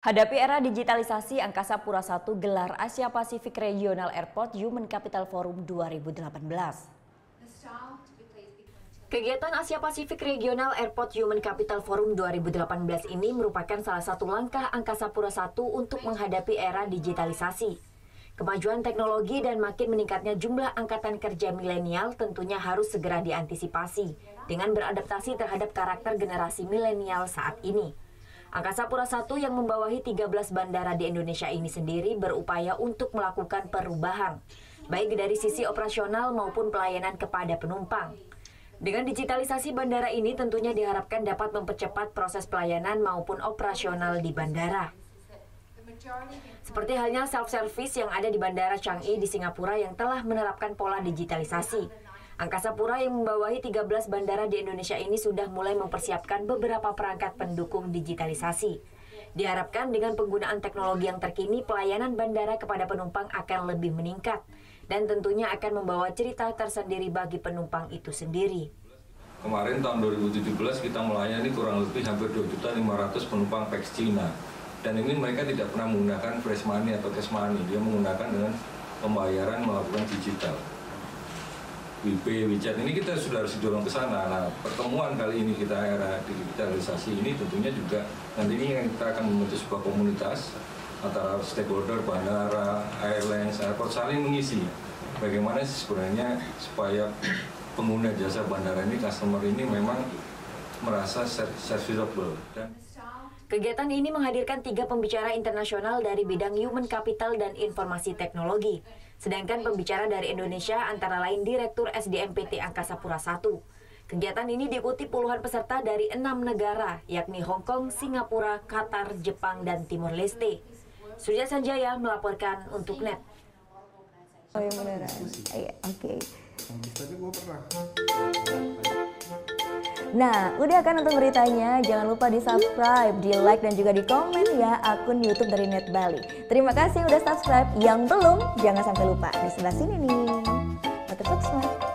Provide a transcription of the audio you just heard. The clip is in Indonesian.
Hadapi era digitalisasi, Angkasa Pura I gelar Asia Pacific Regional Airport Human Capital Forum 2018. Kegiatan Asia Pacific Regional Airport Human Capital Forum 2018 ini merupakan salah satu langkah Angkasa Pura I untuk menghadapi era digitalisasi. Kemajuan teknologi dan makin meningkatnya jumlah angkatan kerja milenial tentunya harus segera diantisipasi dengan beradaptasi terhadap karakter generasi milenial saat ini. Angkasa Pura I yang membawahi 13 bandara di Indonesia ini sendiri berupaya untuk melakukan perubahan, baik dari sisi operasional maupun pelayanan kepada penumpang. Dengan digitalisasi bandara ini tentunya diharapkan dapat mempercepat proses pelayanan maupun operasional di bandara. Seperti halnya self-service yang ada di Bandara Changi di Singapura yang telah menerapkan pola digitalisasi. Angkasa Pura yang membawahi 13 bandara di Indonesia ini sudah mulai mempersiapkan beberapa perangkat pendukung digitalisasi. Diharapkan dengan penggunaan teknologi yang terkini, pelayanan bandara kepada penumpang akan lebih meningkat dan tentunya akan membawa cerita tersendiri bagi penumpang itu sendiri. Kemarin tahun 2017 kita melayani kurang lebih hampir 2.500.000 penumpang PAX Cina. Dan ini mereka tidak pernah menggunakan fresh money atau cash money, dia menggunakan dengan pembayaran melakukan digital. WePay, WeChat ini kita sudah harus dorong ke sana. Nah, pertemuan kali ini kita era digitalisasi ini tentunya juga nanti ini kita akan membentuk sebuah komunitas antara stakeholder bandara, airlines, airport saling mengisi. Bagaimana sebenarnya supaya pengguna jasa bandara ini, customer ini memang merasa serviceable. Kegiatan ini menghadirkan 3 pembicara internasional dari bidang human capital dan informasi teknologi. Sedangkan pembicara dari Indonesia antara lain Direktur SDM PT Angkasa Pura I. Kegiatan ini diikuti puluhan peserta dari 6 negara, yakni Hong Kong, Singapura, Qatar, Jepang, dan Timor Leste. Surya Sanjaya melaporkan untuk NET. Oh yang beneran? Oke. Tapi gue pernah. Nah, udah kan untuk beritanya? Jangan lupa di-subscribe, di-like, dan juga di-komen ya akun YouTube dari Net Bali. Terima kasih udah subscribe. Yang belum, jangan sampai lupa. Di sebelah sini nih. Notif subscribe.